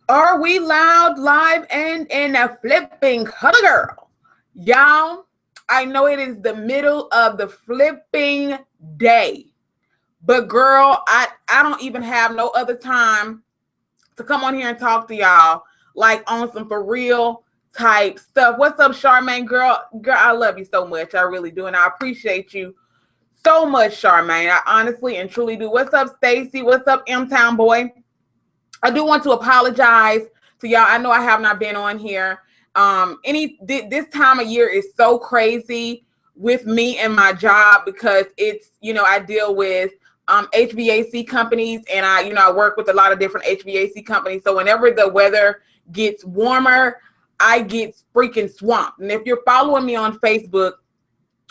Are we loud, live, and in a flipping color, girl? Y'all, I know it is the middle of the flipping day, but girl, I don't even have no other time to come on here and talk to y'all like on some for real type stuff. What's up, Charmaine? Girl, I love you so much. I really do, and I appreciate you so much, Charmaine. I honestly and truly do. What's up, Stacy? What's up, M Town Boy? I do want to apologize to y'all. I know I have not been on here. This time of year is so crazy with me and my job because it's, I deal with HVAC companies, and I work with a lot of different HVAC companies. So whenever the weather gets warmer, I get freaking swamped. And if you're following me on Facebook,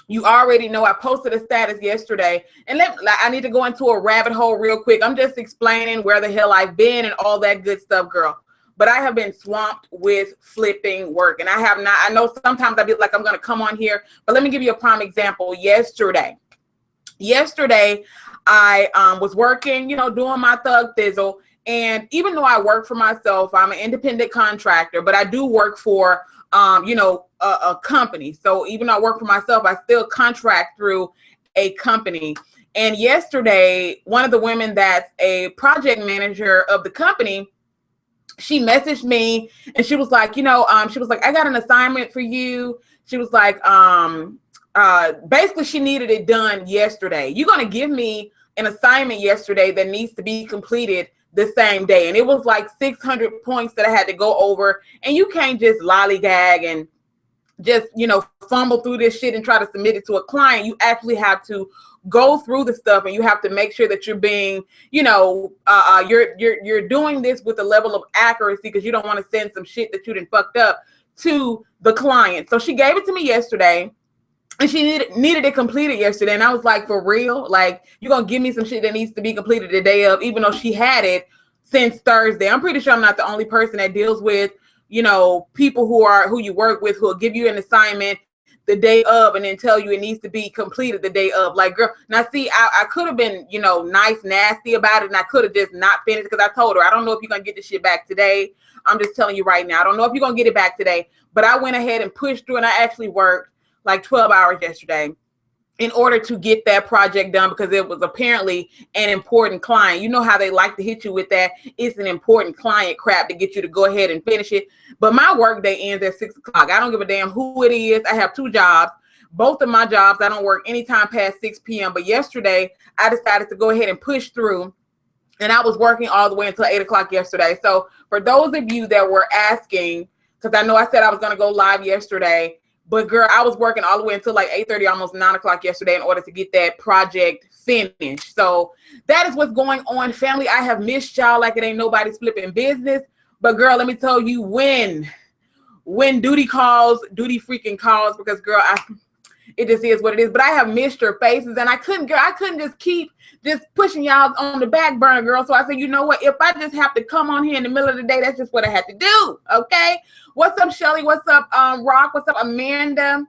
you already know I posted a status yesterday, and I need to go into a rabbit hole real quick. I'm just explaining where the hell I've been and all that good stuff, girl. But I have been swamped with flipping work, and I have not. I know sometimes I be like, I'm going to come on here, but let me give you a prime example. Yesterday, I was working, doing my thug thizzle, and even though I work for myself, I'm an independent contractor, but I do work for a company. So even though I work for myself, I still contract through a company. And yesterday, one of the women that's a project manager of the company, she messaged me and she was like, I got an assignment for you. She was like, basically she needed it done yesterday. You're going to give me an assignment yesterday that needs to be completed the same day. And it was like 600 points that I had to go over. And you can't just lollygag and just, fumble through this shit and try to submit it to a client. You actually have to go through the stuff, and you have to make sure that you're being, you're doing this with a level of accuracy, because you don't want to send some shit that you done fucked up to the client. So she gave it to me yesterday, and she needed it completed yesterday. And I was like, for real? Like, you're going to give me some shit that needs to be completed the day of, even though she had it since Thursday. I'm pretty sure I'm not the only person that deals with, people who you work with, who will give you an assignment the day of and then tell you it needs to be completed the day of. Like, girl, now see, I could have been, nice, nasty about it, and I could have just not finished, because I told her, I don't know if you're going to get this shit back today. I'm just telling you right now. I don't know if you're going to get it back today. But I went ahead and pushed through, and I actually worked like 12 hours yesterday in order to get that project done, because it was apparently an important client. You know how they like to hit you with that. It's an important client crap to get you to go ahead and finish it. But my work day ends at 6 o'clock. I don't give a damn who it is. I have 2 jobs. Both of my jobs, I don't work anytime past 6 p.m. But yesterday, I decided to go ahead and push through, and I was working all the way until 8 o'clock yesterday. So for those of you that were asking, because I know I said I was going to go live yesterday, but girl, I was working all the way until like 8:30, almost 9 o'clock yesterday in order to get that project finished. So that is what's going on, family. I have missed y'all like it ain't nobody's flipping business. But girl, let me tell you, when duty freaking calls, because girl, it just is what it is. But I have missed your faces, and I couldn't just keep just pushing y'all on the back burner, girl. So I said, you know what? If I just have to come on here in the middle of the day, that's just what I had to do. Okay. What's up, Shelly? What's up, Rock? What's up, Amanda?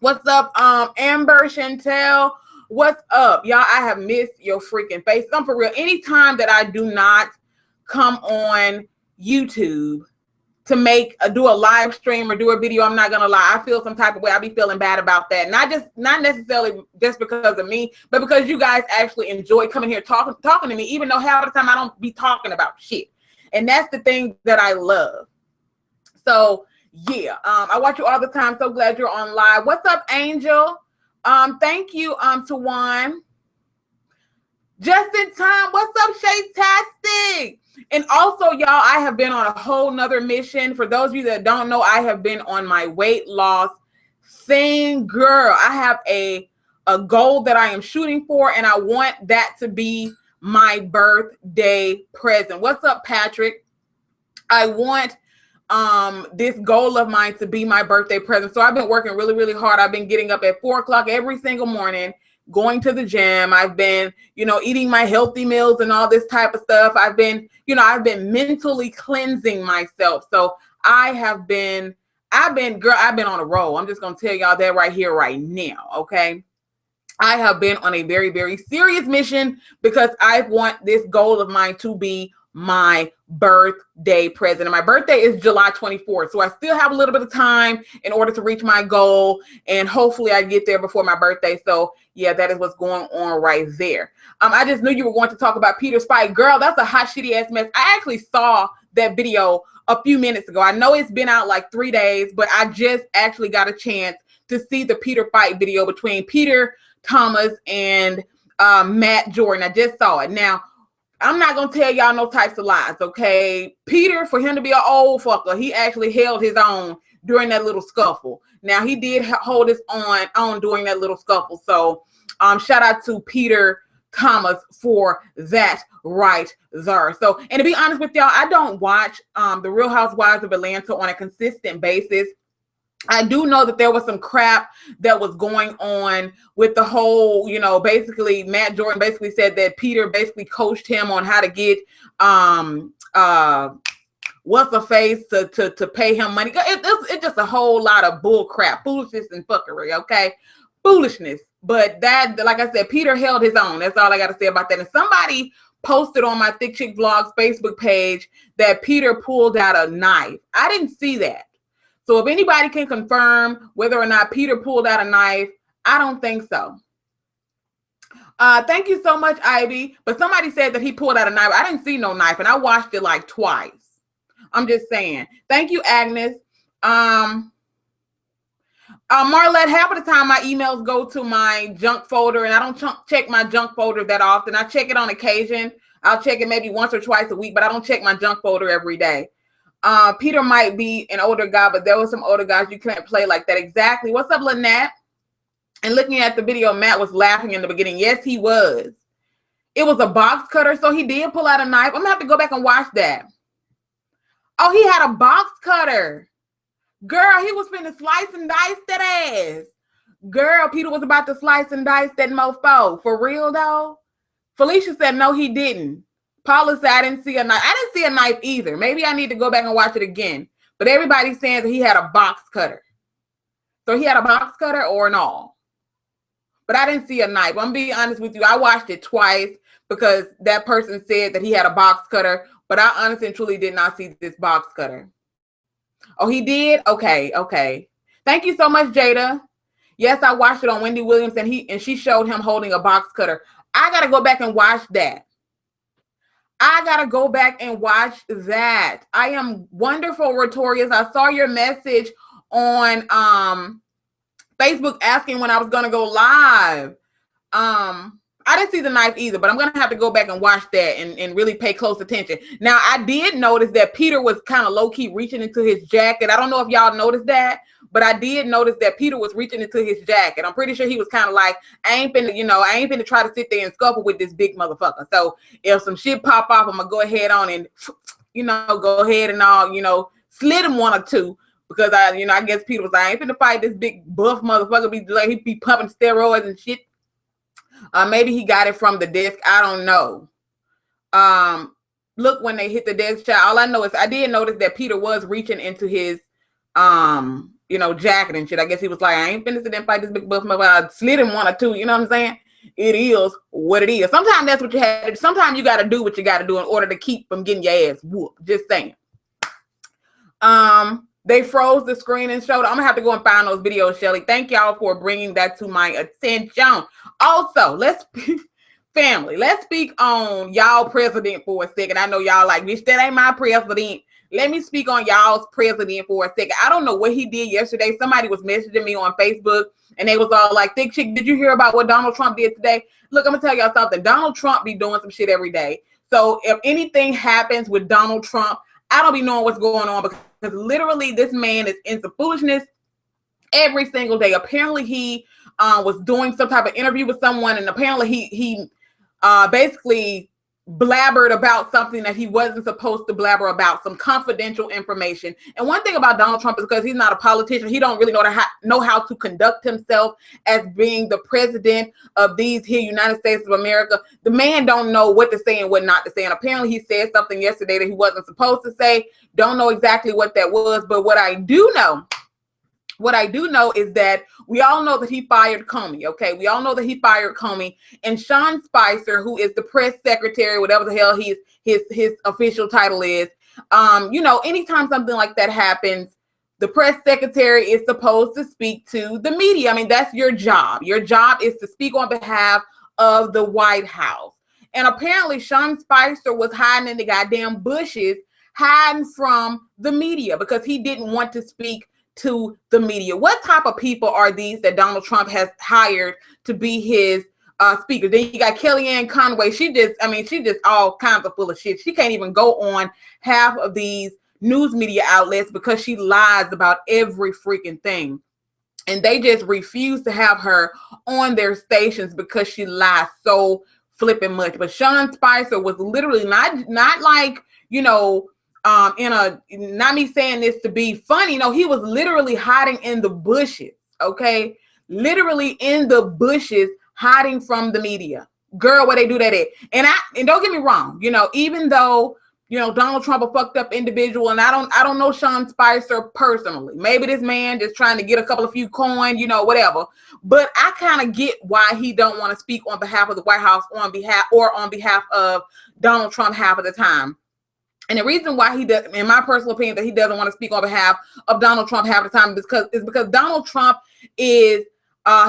What's up, Amber, Chantel? What's up, y'all? I have missed your freaking faces. I'm for real. Anytime that I do not come on YouTube to do a live stream or do a video, I'm not gonna lie, I feel some type of way. I be feeling bad about that. Not necessarily just because of me, but because you guys actually enjoy coming here talking to me, even though half the time I don't be talking about shit. And that's the thing that I love. So yeah, I watch you all the time. So glad you're on live. What's up, Angel? Thank you, Tawan. Just in time. What's up, Shay-tastic? And also, y'all, I have been on a whole nother mission. For those of you that don't know, I have been on my weight loss thing, girl. I have a goal that I am shooting for, and I want that to be my birthday present. What's up, Patrick? I want this goal of mine to be my birthday present. So I've been working really, really hard. I've been getting up at 4 o'clock every single morning, going to the gym. I've been, eating my healthy meals and all this type of stuff. I've been mentally cleansing myself. So I've been on a roll. I'm just going to tell y'all that right here, right now. Okay. I have been on a very, very serious mission because I want this goal of mine to be my birthday present. And my birthday is July 24th. So I still have a little bit of time in order to reach my goal. And hopefully I get there before my birthday. So yeah, that is what's going on right there. I just knew you were going to talk about Peter's fight. Girl, that's a hot, shitty ass mess. I actually saw that video a few minutes ago. I know it's been out like 3 days, but I just actually got a chance to see the Peter fight video between Peter Thomas and Matt Jordan. I just saw it. Now, I'm not going to tell y'all no types of lies, okay? Peter, for him to be an old fucker, he actually held his own during that little scuffle. Now, he did hold his own during that little scuffle. So, shout out to Peter Thomas for that right there. So, and to be honest with y'all, I don't watch the Real Housewives of Atlanta on a consistent basis. I do know that there was some crap that was going on with the whole, you know, basically Matt Jordan basically said that Peter basically coached him on how to get what's a face to pay him money. It's just a whole lot of bull crap, foolishness and fuckery, okay? Foolishness. But that, like I said, Peter held his own. That's all I got to say about that. And somebody posted on my ThickChickVlogs Facebook page that Peter pulled out a knife. I didn't see that. So if anybody can confirm whether or not Peter pulled out a knife, I don't think so. Thank you so much, Ivy. But somebody said that he pulled out a knife. I didn't see no knife, and I watched it like twice. I'm just saying. Thank you, Agnes. Marlette, half of the time my emails go to my junk folder, and I don't check my junk folder that often. I check it on occasion. I'll check it maybe once or twice a week, but I don't check my junk folder every day. Peter might be an older guy, but there were some older guys you can't play like that. Exactly. What's up, Lynette? And looking at the video, Matt was laughing in the beginning. Yes, he was. It was a box cutter, so he did pull out a knife. I'm going to have to go back and watch that. Oh, he had a box cutter. Girl, he was finna slice and dice that ass. Girl, Peter was about to slice and dice that mofo. For real, though? Felicia said, no, he didn't. Paula said, I didn't see a knife. I didn't see a knife either. Maybe I need to go back and watch it again. But everybody's saying that he had a box cutter. So he had a box cutter or an awl. But I didn't see a knife. I'm being honest with you. I watched it twice because that person said that he had a box cutter. But I honestly and truly did not see this box cutter. Oh, he did? Okay, okay. Thank you so much, Jada. Yes, I watched it on Wendy Williams, and she showed him holding a box cutter. I got to go back and watch that. I got to go back and watch that. I am wonderful, Retorius. I saw your message on Facebook asking when I was going to go live. I didn't see the knife either, but I'm going to have to go back and watch that and really pay close attention. Now, I did notice that Peter was kind of low-key reaching into his jacket. I don't know if y'all noticed that, but I did notice that Peter was reaching into his jacket. I'm pretty sure he was kind of like, I ain't finna try to sit there and scuffle with this big motherfucker. So if some shit pop off, I'm going to go ahead on and, go ahead and all, slit him one or two. Because I guess Peter was like, I ain't finna fight this big buff motherfucker. He be pumping steroids and shit. Maybe he got it from the desk. I don't know. Look, when they hit the desk, child, all I know is I did notice that Peter was reaching into his, jacket and shit. I guess he was like, I ain't finna sit there and fight this big buff motherfucker. I slid him one or two. You know what I'm saying? It is what it is. Sometimes that's what you had to do. Sometimes you got to do what you got to do in order to keep from getting your ass whooped. Just saying. They froze the screen and showed. I'm gonna have to go and find those videos, Shelly. Thank y'all for bringing that to my attention. Also, let's speak on y'all president for a second. I know y'all like, bitch, that ain't my president. Let me speak on y'all's president for a second. I don't know what he did yesterday. Somebody was messaging me on Facebook, and they was all like, Thick Chick, did you hear about what Donald Trump did today? Look, I'm gonna tell y'all something. Donald Trump be doing some shit every day. So if anything happens with Donald Trump, I don't be knowing what's going on because literally this man is in some foolishness every single day. Apparently he was doing some type of interview with someone, and apparently he basically blabbered about something that he wasn't supposed to blabber about, some confidential information. And one thing about Donald Trump is because he's not a politician, he don't really know how to conduct himself as being the president of these here United States of America. The man don't know what to say and what not to say. And apparently he said something yesterday that he wasn't supposed to say. Don't know exactly what that was, but what I do know What I do know is that we all know that he fired Comey, okay? We all know that he fired Comey. And Sean Spicer, who is the press secretary, whatever the hell his official title is, you know, anytime something like that happens, the press secretary is supposed to speak to the media. I mean, that's your job. Your job is to speak on behalf of the White House. And apparently Sean Spicer was hiding in the goddamn bushes, hiding from the media because he didn't want to speak to the media. What type of people are these that Donald Trump has hired to be his speaker? Then you got Kellyanne Conway. She just all kinds of full of shit. She can't even go on half of these news media outlets because she lies about every freaking thing. And they just refuse to have her on their stations because she lies so flipping much. But Sean Spicer was literally not like, you know, not me saying this to be funny. No, he was literally hiding in the bushes, okay? Literally in the bushes, hiding from the media. Girl, where they do that at? And don't get me wrong, you know, even though, you know, Donald Trump a fucked up individual, and I don't know Sean Spicer personally. Maybe this man just trying to get a few coin, you know, whatever. But I kind of get why he don't want to speak on behalf of the White House on behalf of Donald Trump half of the time. And the reason why he does, in my personal opinion, that he doesn't want to speak on behalf of Donald Trump half the time is because Donald Trump is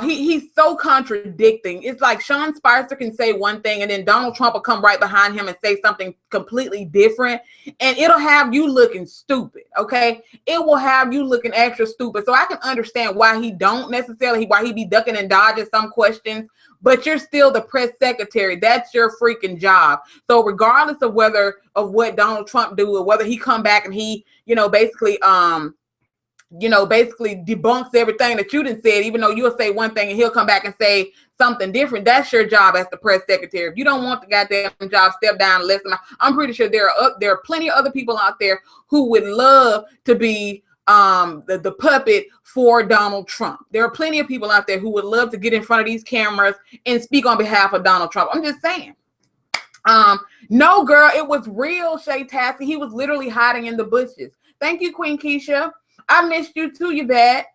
he's so contradicting. It's like Sean Spicer can say one thing and then Donald Trump will come right behind him and say something completely different, and it'll have you looking stupid, okay? It will have you looking extra stupid. So I can understand why he be ducking and dodging some questions, but you're still the press secretary. That's your freaking job. So regardless of what Donald Trump do or whether he come back and he, basically debunks everything that you done said, even though you'll say one thing and he'll come back and say something different. That's your job as the press secretary. If you don't want the goddamn job, step down and listen. I'm pretty sure there are plenty of other people out there who would love to be the puppet for Donald Trump. There are plenty of people out there who would love to get in front of these cameras and speak on behalf of Donald Trump. I'm just saying. No, girl, it was real, Shay Tassie. He was literally hiding in the bushes. Thank you, Queen Keisha. I missed you too, Yvette.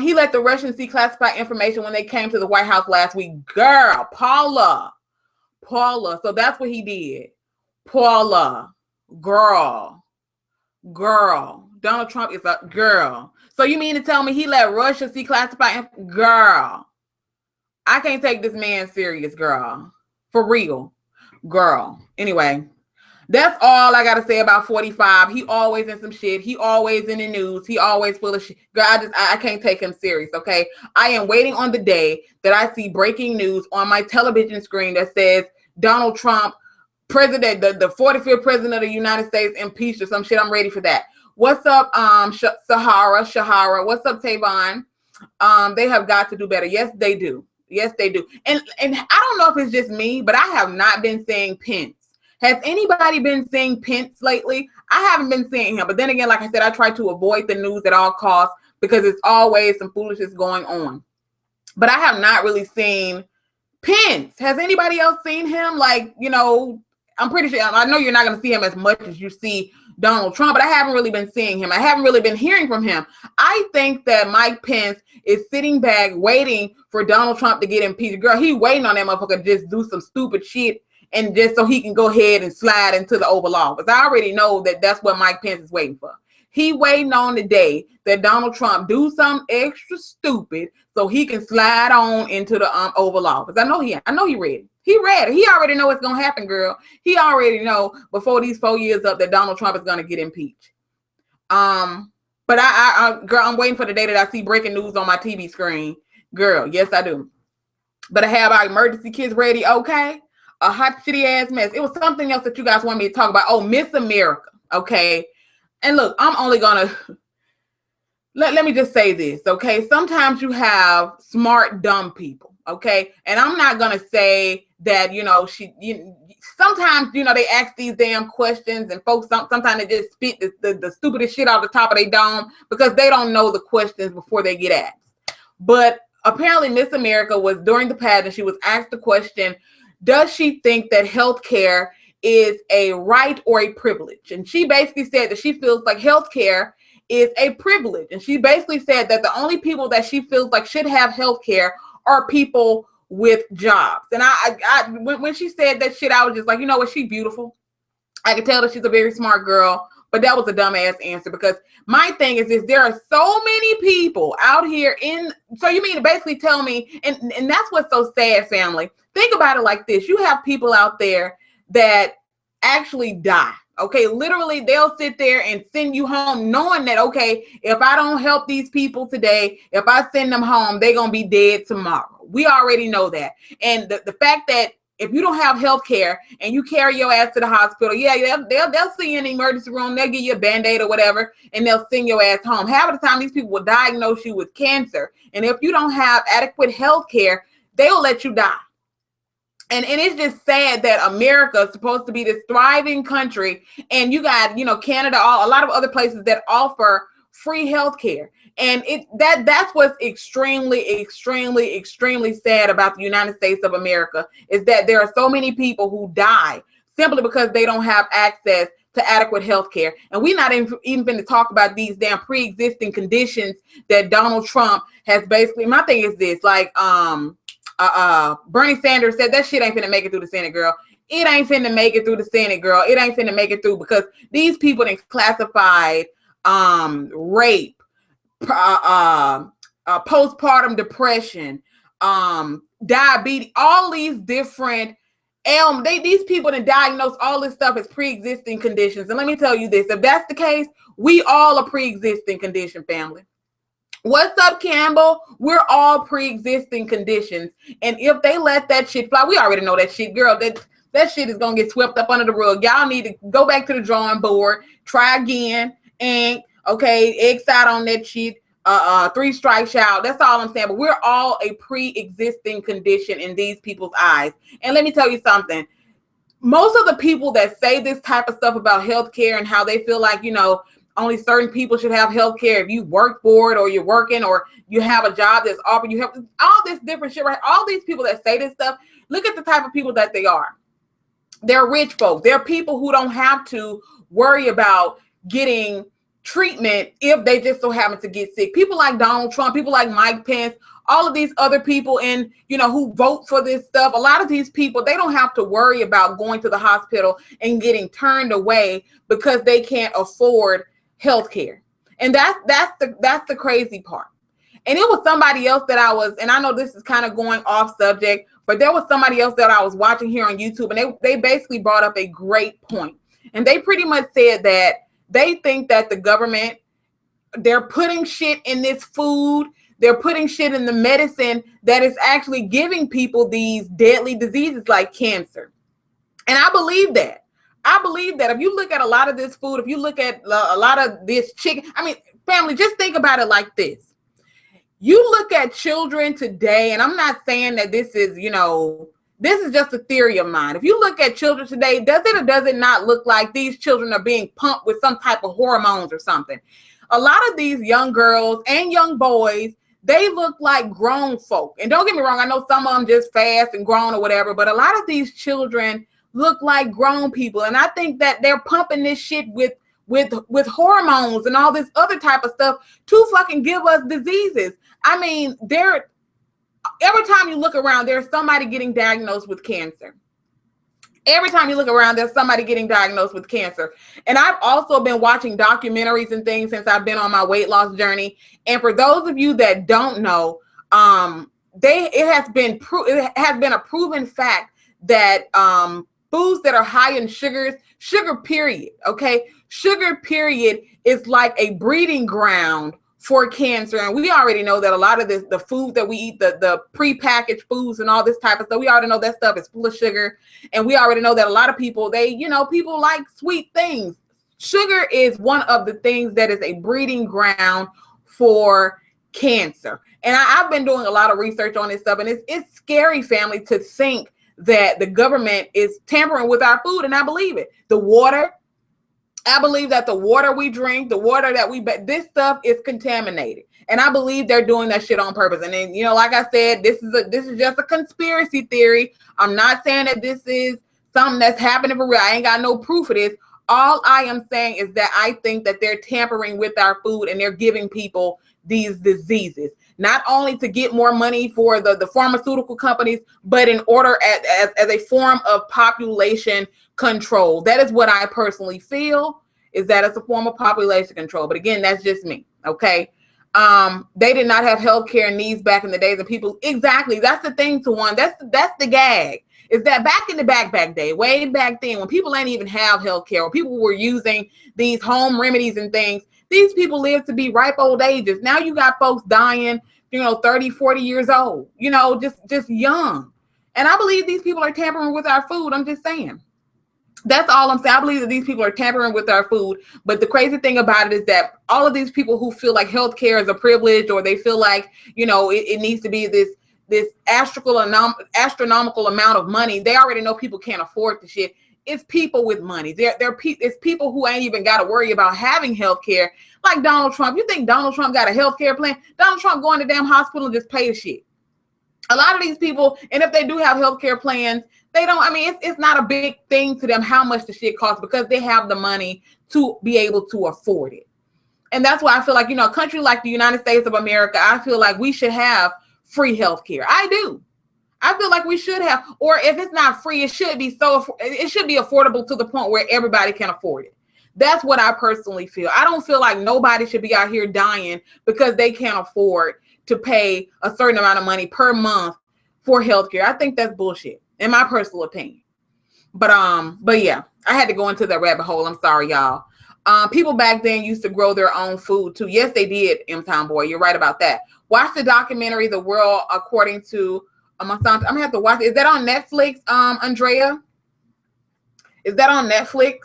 He let the Russians see classified information when they came to the White House last week. Girl, Paula. So that's what he did. Paula. Girl. Donald Trump is a girl. So you mean to tell me he let Russia see classified girl? I can't take this man serious, girl. For real. Girl. Anyway. That's all I got to say about 45. He always in some shit. He always in the news. He always full of shit. Girl, I can't take him serious, okay? I am waiting on the day that I see breaking news on my television screen that says Donald Trump, president, the 45th president of the United States, impeached or some shit. I'm ready for that. What's up, Shahara? What's up, Tavon? They have got to do better. Yes, they do. And I don't know if it's just me, but I have not been seeing Pence. Has anybody been seeing Pence lately? I haven't been seeing him. But then again, like I said, I try to avoid the news at all costs because it's always some foolishness going on. But I have not really seen Pence. Has anybody else seen him? Like, I'm pretty sure, I know you're not going to see him as much as you see Donald Trump, but I haven't really been seeing him. I haven't really been hearing from him. I think that Mike Pence is sitting back waiting for Donald Trump to get impeached. Girl, he waiting on that motherfucker to just do some stupid shit and just so he can go ahead and slide into the Oval Office. I already know that that's what Mike Pence is waiting for. He waiting on the day that Donald Trump do something extra stupid so he can slide on into the Oval Office. I know he ready. He ready. He already know what's gonna happen, girl. He already know before these 4 years up that Donald Trump is gonna get impeached. But girl, I'm waiting for the day that I see breaking news on my TV screen. Girl, yes I do. But I have our emergency kits ready, okay? A hot shitty ass mess. It was something else that you guys want me to talk about. Oh, Miss America. Okay. And look, I'm only gonna let me just say this, okay? Sometimes you have smart, dumb people, okay? And I'm not gonna say that, sometimes, they ask these damn questions and folks sometimes they just spit the stupidest shit out the top of their dome because they don't know the questions before they get asked. But apparently Miss America was during the pageant, she was asked the question, does she think that healthcare is a right or a privilege? And she basically said that she feels like healthcare is a privilege. And she basically said that the only people that she feels like should have health care are people with jobs. And when she said that shit, I was just like, you know what, she's beautiful. I can tell that she's a very smart girl, but that was a dumbass answer, because my thing is this: there are so many people out here so you mean to basically tell me, and that's what's so sad, family. Think about it like this: you have people out there that actually die. Okay, literally, they'll sit there and send you home knowing that, okay, if I don't help these people today, if I send them home, they're going to be dead tomorrow. We already know that. And the fact that if you don't have health care and you carry your ass to the hospital, yeah, they'll see you in the emergency room, they'll give you a Band-Aid or whatever, and they'll send your ass home. Half of the time, these people will diagnose you with cancer. And if you don't have adequate health care, they'll let you die. And it's just sad that America is supposed to be this thriving country, and you got, Canada, a lot of other places that offer free health care. And that's what's extremely, extremely, extremely sad about the United States of America, is that there are so many people who die simply because they don't have access to adequate health care. And we're not even going to talk about these damn pre-existing conditions that Donald Trump has basically. My thing is this, like, Bernie Sanders said that shit ain't finna make it through the Senate, girl. It ain't finna make it through the Senate, girl. It ain't finna make it through, because these people they classified rape, postpartum depression, diabetes, all these different ailments. These people that diagnose all this stuff as pre-existing conditions. And let me tell you this: if that's the case, we all are pre-existing condition, family. What's up, Campbell? We're all pre-existing conditions. And if they let that shit fly, we already know that shit, girl, that shit is going to get swept up under the rug. Y'all need to go back to the drawing board, try again, and, okay, X out on that shit, 3 strikes out. That's all I'm saying. But we're all a pre-existing condition in these people's eyes. And let me tell you something. Most of the people that say this type of stuff about healthcare and how they feel like, only certain people should have health care if you work for it, or you're working, or you have a job that's offering you help, all this different shit, right? All these people that say this stuff, look at the type of people that they are. They're rich folk. They're people who don't have to worry about getting treatment if they just so happen to get sick. People like Donald Trump, people like Mike Pence, all of these other people who vote for this stuff. A lot of these people, they don't have to worry about going to the hospital and getting turned away because they can't afford health care. And that's the crazy part. And it was somebody else that and I know this is kind of going off subject, but there was somebody else that I was watching here on YouTube, and they basically brought up a great point. And they pretty much said that they think that the government, they're putting shit in this food, they're putting shit in the medicine that is actually giving people these deadly diseases like cancer. And I believe that. If you look at a lot of this food, if you look at a lot of this chicken, family, just think about it like this. You look at children today, and I'm not saying that this is just a theory of mine. If you look at children today, does it or does it not look like these children are being pumped with some type of hormones or something? A lot of these young girls and young boys, they look like grown folk. And don't get me wrong, I know some of them just fast and grown or whatever, but a lot of these children look like grown people. And I think that they're pumping this shit with hormones and all this other type of stuff to fucking give us diseases. Every time you look around, there's somebody getting diagnosed with cancer. Every time you look around, there's somebody getting diagnosed with cancer. And I've also been watching documentaries and things since I've been on my weight loss journey. And for those of you that don't know, it has been a proven fact that foods that are high in sugar period, okay? Sugar period is like a breeding ground for cancer. And we already know that a lot of the food that we eat, the prepackaged foods and all this type of stuff, we already know that stuff is full of sugar. And we already know that a lot of people, people like sweet things. Sugar is one of the things that is a breeding ground for cancer. And I've been doing a lot of research on this stuff, and it's scary, family, to think that the government is tampering with our food. And I believe it. The water, I believe that the water we drink, the water that this stuff is contaminated. And I believe they're doing that shit on purpose. And then, like I said, this is just a conspiracy theory. I'm not saying that this is something that's happening for real. I ain't got no proof of this. All I am saying is that I think that they're tampering with our food and they're giving people these diseases, not only to get more money for the pharmaceutical companies, but in order as a form of population control. That is what I personally feel, is that it's a form of population control. But again, that's just me. Okay. They did not have healthcare needs back in the days, and people, exactly. That's the thing, to one. That's the gag. Is that back in the back day, way back then, when people ain't even have healthcare, when people were using these home remedies and things, these people lived to be ripe old ages. Now you got folks dying, 30, 40 years old, just young. And I believe these people are tampering with our food. I'm just saying. That's all I'm saying. I believe that these people are tampering with our food. But the crazy thing about it is that all of these people who feel like healthcare is a privilege, or they feel like, it needs to be this astronomical amount of money, they already know people can't afford the shit. It's people with money. It's people who ain't even got to worry about having healthcare, like Donald Trump. You think Donald Trump got a healthcare plan? Donald Trump go in the damn hospital and just pay the shit. A lot of these people, and if they do have healthcare plans, they don't, it's not a big thing to them how much the shit costs, because they have the money to be able to afford it. And that's why I feel like, a country like the United States of America, I feel like we should have free healthcare. I do. I feel like we should have, or if it's not free, it should be affordable to the point where everybody can afford it. That's what I personally feel. I don't feel like nobody should be out here dying because they can't afford to pay a certain amount of money per month for healthcare. I think that's bullshit, in my personal opinion. But yeah, I had to go into that rabbit hole. I'm sorry, y'all. People back then used to grow their own food too. Yes, they did, M-Town Boy. You're right about that. Watch the documentary, The World According to my son. I'm gonna have to watch it. Is that on Netflix, Andrea? Is that on Netflix?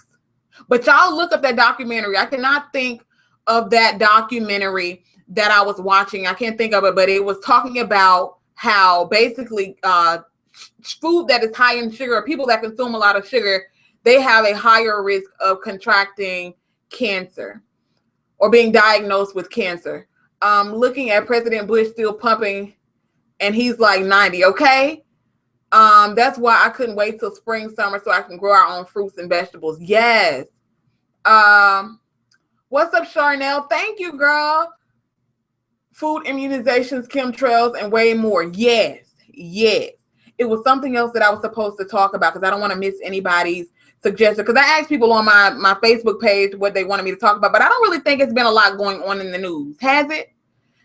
But y'all look up that documentary. I cannot think of that documentary that I was watching. I can't think of it, but it was talking about how basically food that is high in sugar, or people that consume a lot of sugar, they have a higher risk of contracting cancer or being diagnosed with cancer. Looking at President Bush still pumping, and he's like 90. Okay. That's why I couldn't wait till spring, summer, so I can grow our own fruits and vegetables. Yes. What's up, Charnel? Thank you, girl. Food, immunizations, chemtrails, and way more. Yes. It was something else that I was supposed to talk about, because I don't want to miss anybody's suggestion. Because I asked people on my Facebook page what they wanted me to talk about, but I don't really think it's been a lot going on in the news. Has it?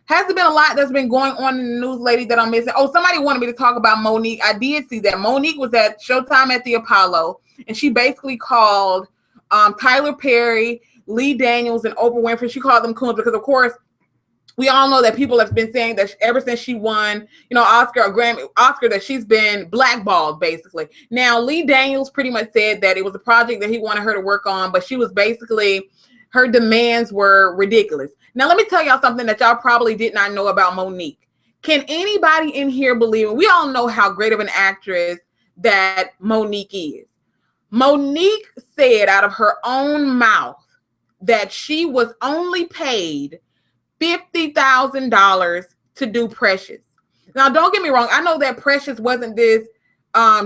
Has there been a lot that's been going on in the news lately that I'm missing? Oh, somebody wanted me to talk about Monique. I did see that. Monique was at Showtime at the Apollo, and she basically called Tyler Perry, Lee Daniels, and Oprah Winfrey. She called them coons because, of course, we all know that people have been saying that ever since she won, Oscar or Grammy, that she's been blackballed, basically. Now, Lee Daniels pretty much said that it was a project that he wanted her to work on, but she was basically, her demands were ridiculous. Now, let me tell y'all something that y'all probably did not know about Monique. Can anybody in here believe it? We all know how great of an actress that Monique is. Monique said out of her own mouth that she was only paid $50,000 to do Precious. Now, don't get me wrong. I know that Precious wasn't this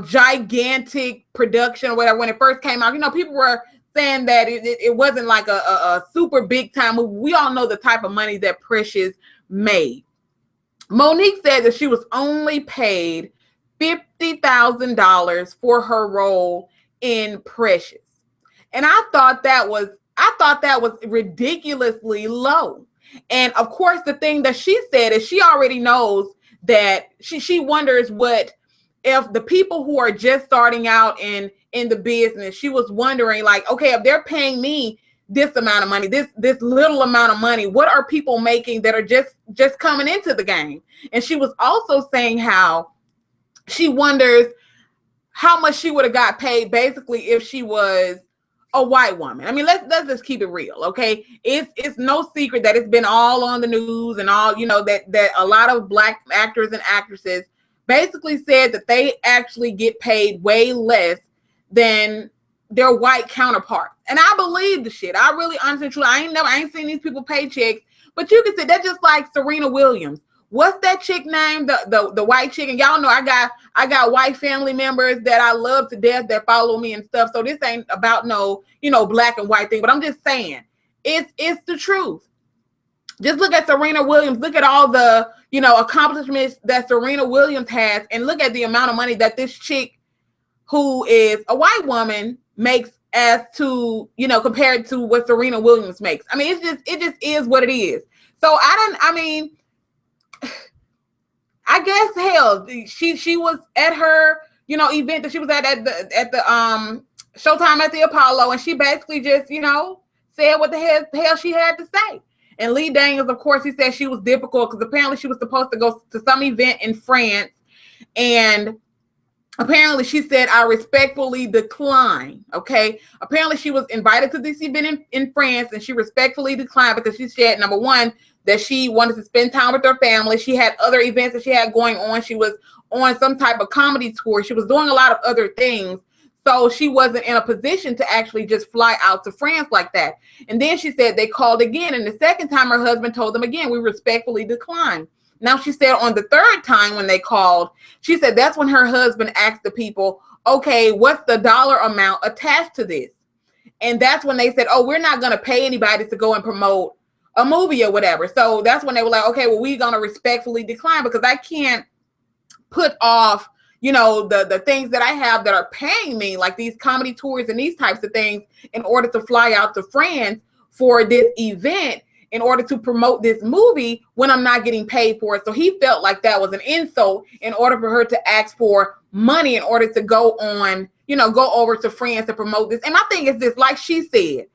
gigantic production or whatever when it first came out. People were saying that it wasn't like a super big time movie. We all know the type of money that Precious made. Monique said that she was only paid $50,000 for her role in Precious. And I thought that was ridiculously low. And of course, the thing that she said is she already knows that she wonders what if the people who are just starting out in the business, she was wondering, like, okay, if they're paying me this amount of money, this little amount of money, what are people making that are just coming into the game? And she was also saying how she wonders how much she would have got paid basically if she was a white woman. I mean, let's just keep it real, okay? It's no secret that it's been all on the news and all, that a lot of Black actors and actresses basically said that they actually get paid way less than their white counterparts. And I believe the shit. I really, honestly, truly, I ain't seen these people paychecks, but you can say that's just like Serena Williams. what's that chick name? The white chick. And y'all know I got white family members that I love to death that follow me and stuff. So this ain't about no, black and white thing, but I'm just saying it's the truth. Just look at Serena Williams. Look at all the, accomplishments that Serena Williams has, and look at the amount of money that this chick, who is a white woman, makes as to, compared to what Serena Williams makes. I mean, it just is what it is. So I guess hell, she was at her, event that she was at the Showtime at the Apollo, and she basically just, said what the hell she had to say. And Lee Daniels, of course, he said she was difficult because apparently she was supposed to go to some event in France, and apparently she said, I respectfully decline. Okay. Apparently she was invited to this event in France, and she respectfully declined because she said, number one, that she wanted to spend time with her family. She had other events that she had going on. She was on some type of comedy tour. She was doing a lot of other things. So she wasn't in a position to actually just fly out to France like that. And then she said they called again. And the second time her husband told them again, we respectfully decline. Now she said on the third time when they called, she said that's when her husband asked the people, okay, what's the dollar amount attached to this? And that's when they said, oh, we're not going to pay anybody to go and promote a movie or whatever. So that's when they were like, okay, well, we're going to respectfully decline because I can't put off, the things that I have that are paying me, like these comedy tours and these types of things, in order to fly out to France for this event, in order to promote this movie when I'm not getting paid for it. So he felt like that was an insult in order for her to ask for money in order to go on, go over to France to promote this. And my thing is this, like she said,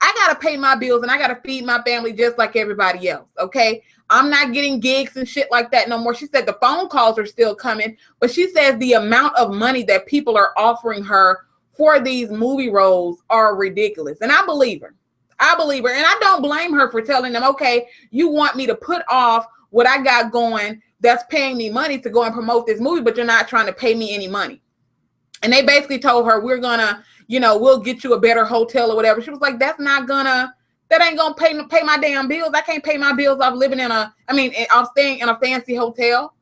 I got to pay my bills and I got to feed my family just like everybody else. Okay. I'm not getting gigs and shit like that no more. She said the phone calls are still coming, but she says the amount of money that people are offering her for these movie roles are ridiculous. And I believe her. And I don't blame her for telling them, okay, you want me to put off what I got going that's paying me money to go and promote this movie, but you're not trying to pay me any money. And they basically told her, we're gonna, we'll get you a better hotel or whatever. She was like, that ain't gonna pay my damn bills. I can't pay my bills off living off staying in a fancy hotel.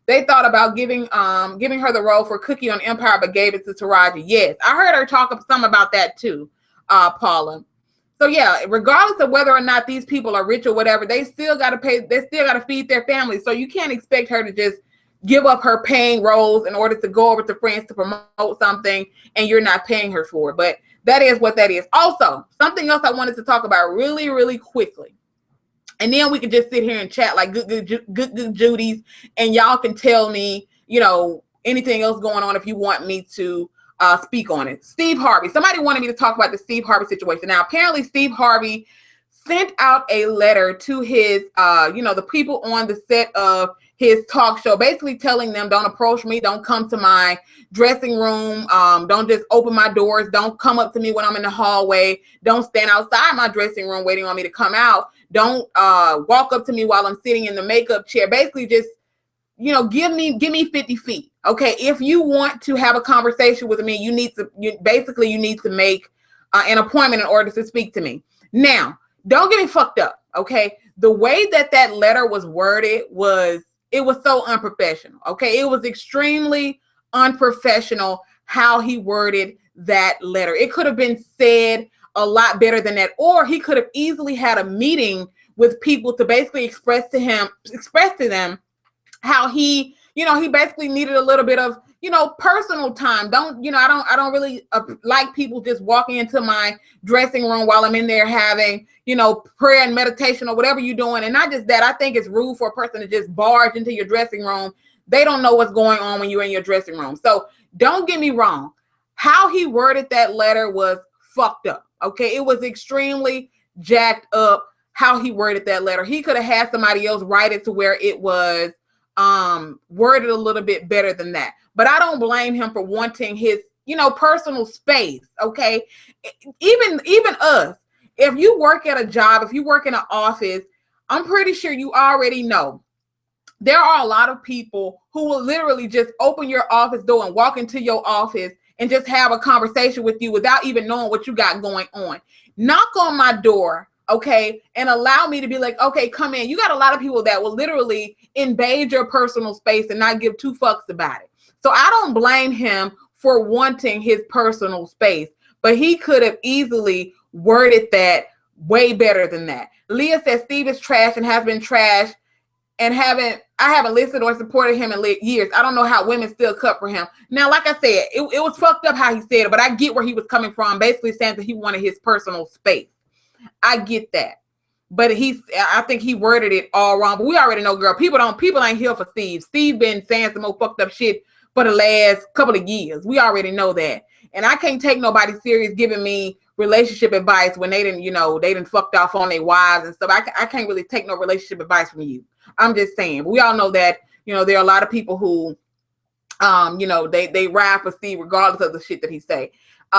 They thought about giving her the role for Cookie on Empire, but gave it to Taraji. Yes, I heard her talk some about that too, Paula. So yeah, regardless of whether or not these people are rich or whatever, they still got to pay. They still got to feed their families. So you can't expect her to just give up her paying roles in order to go over to France to promote something, and you're not paying her for it. But that is what that is. Also, something else I wanted to talk about really, really quickly, and then we can just sit here and chat like good Judies, and y'all can tell me, anything else going on if you want me to speak on it. Steve Harvey. Somebody wanted me to talk about the Steve Harvey situation. Now, apparently Steve Harvey sent out a letter to his, the people on the set of his talk show, basically telling them, don't approach me, don't come to my dressing room, don't just open my doors, don't come up to me when I'm in the hallway, don't stand outside my dressing room waiting on me to come out, don't walk up to me while I'm sitting in the makeup chair. Basically just, give me 50 feet. Okay, if you want to have a conversation with me, you need to make an appointment in order to speak to me. Now, don't get me fucked up, okay? The way that letter was worded was so unprofessional, okay? It was extremely unprofessional how he worded that letter. It could have been said a lot better than that, or he could have easily had a meeting with people to basically express to them how he basically needed a little bit of, personal time. I don't really like people just walking into my dressing room while I'm in there having, prayer and meditation or whatever you're doing. And not just that, I think it's rude for a person to just barge into your dressing room. They don't know what's going on when you're in your dressing room. So don't get me wrong. How he worded that letter was fucked up. Okay. It was extremely jacked up how he worded that letter. He could have had somebody else write it to where it was worded a little bit better than that. But I don't blame him for wanting his, personal space. Okay. Even us, if you work at a job, if you work in an office, I'm pretty sure you already know there are a lot of people who will literally just open your office door and walk into your office and just have a conversation with you without even knowing what you got going on. Knock on my door okay, and allow me to be like, okay, come in. You got a lot of people that will literally invade your personal space and not give two fucks about it. So I don't blame him for wanting his personal space, but he could have easily worded that way better than that. Leah says Steve is trash and has been trash, and I haven't listened or supported him in years. I don't know how women still cut for him. Now, like I said, it was fucked up how he said it, but I get where he was coming from, basically saying that he wanted his personal space. I get that. But I think he worded it all wrong. But we already know, girl, people ain't here for Steve. Steve been saying some more fucked up shit for the last couple of years. We already know that. And I can't take nobody serious giving me relationship advice when they didn't fucked off on their wives and stuff. I can't really take no relationship advice from you. I'm just saying. But we all know that, there are a lot of people who, they ride for Steve regardless of the shit that he say.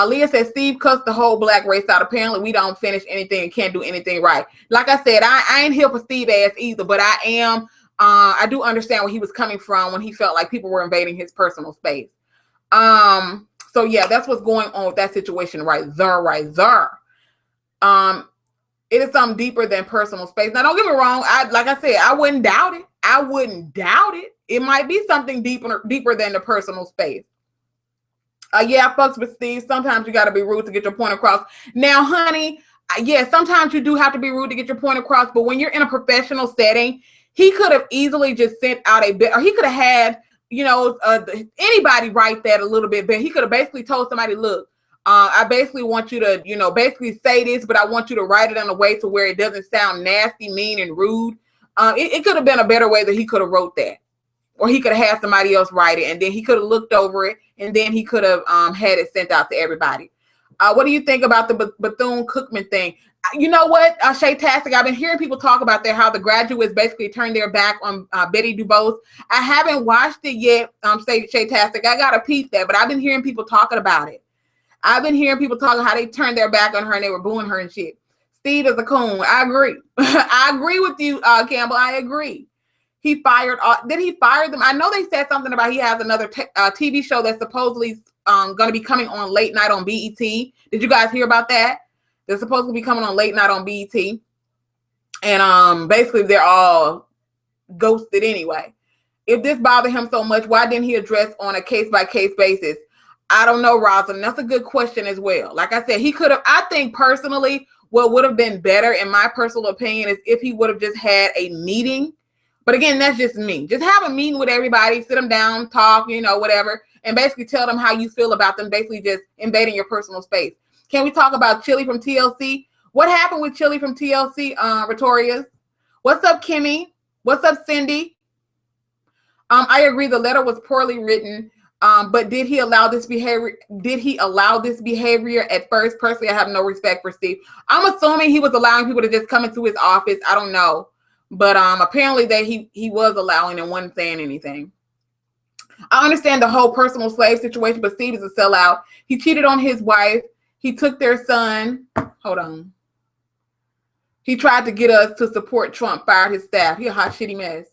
Leah says Steve cussed the whole black race out. Apparently, we don't finish anything and can't do anything right. Like I said, I ain't here for Steve ass either, but I am. I do understand where he was coming from when he felt like people were invading his personal space. So yeah, that's what's going on with that situation right there. It is something deeper than personal space. Now, don't get me wrong. Like I said, I wouldn't doubt it. It might be something deeper than the personal space. Yeah, I fucks with Steve. Sometimes you got to be rude to get your point across. Now, honey, yeah, sometimes you do have to be rude to get your point across. But when you're in a professional setting, he could have easily just sent out a bit, or he could have had, anybody write that a little bit better. He could have basically told somebody, look, I basically want you to, basically say this, but I want you to write it in a way to where it doesn't sound nasty, mean, and rude. It could have been a better way that he could have wrote that. Or he could have had somebody else write it, and then he could have looked over it, and then he could have had it sent out to everybody. What do you think about the Bethune-Cookman thing? You know what, Shay-tastic, I've been hearing people talk about that, how the graduates basically turned their back on Betty DuBose. I haven't watched it yet, Shay-tastic. I got to peep that, but I've been hearing people talking about it. I've been hearing people talking how they turned their back on her and they were booing her and shit. Steve is a coon. I agree. I agree with you, Campbell. I agree. He fired. Did he fire them? I know they said something about he has another TV show that's supposedly going to be coming on late night on BET. Did you guys hear about that? They're supposed to be coming on late night on BET. And basically they're all ghosted anyway. If this bothered him so much, why didn't he address on a case-by-case basis? I don't know, Rosalind. That's a good question as well. Like I said, he could have, I think personally, what would have been better, in my personal opinion, is if he would have just had a meeting. But again, that's just me. Just have a meeting with everybody, sit them down, talk, whatever, and basically tell them how you feel about them, basically just invading your personal space. Can we talk about Chili from TLC? What happened with Chili from TLC, Retorius? What's up, Kimmy? What's up, Cindy? I agree the letter was poorly written, but did he allow this behavior? Did he allow this behavior at first? Personally, I have no respect for Steve. I'm assuming he was allowing people to just come into his office. I don't know. But apparently that he was allowing and wasn't saying anything. I understand the whole personal slave situation, but Steve is a sellout. He cheated on his wife. He took their son. Hold on. He tried to get us to support Trump, fired his staff. He a hot shitty mess.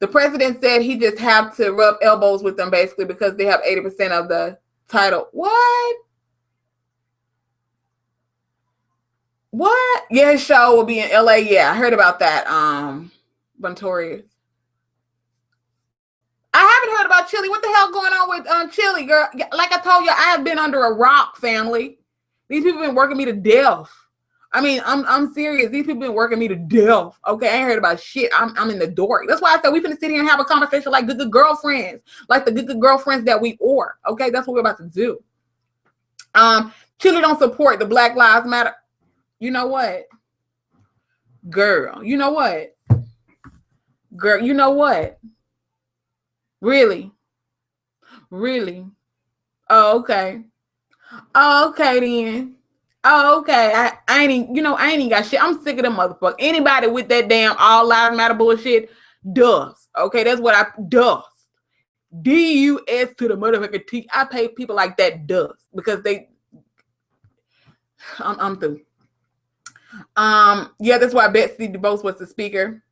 The president said he just have to rub elbows with them basically because they have 80% of the title. What? What? Yeah, his show will be in LA. Yeah, I heard about that. Buntorius. I haven't heard about Chili. What the hell going on with Chili, girl? Like I told you, I have been under a rock, family. These people been working me to death. I mean, I'm serious. These people been working me to death. Okay, I ain't heard about shit. I'm in the dork. That's why I said we finna sit here and have a conversation like good girlfriends, like the good girlfriends that we are. Okay, that's what we're about to do. Chili don't support the Black Lives Matter. You know what? Girl, you know what? Girl, you know what? Really? Really? Oh, okay. Oh, okay then. Oh, okay. I ain't even got shit. I'm sick of them motherfuckers. Anybody with that damn all lives matter bullshit, dust. Okay, that's what I dust. D-U-S to the motherfucker T. I pay people like that dust because I'm through. Yeah, that's why Betsy DuBose was the speaker.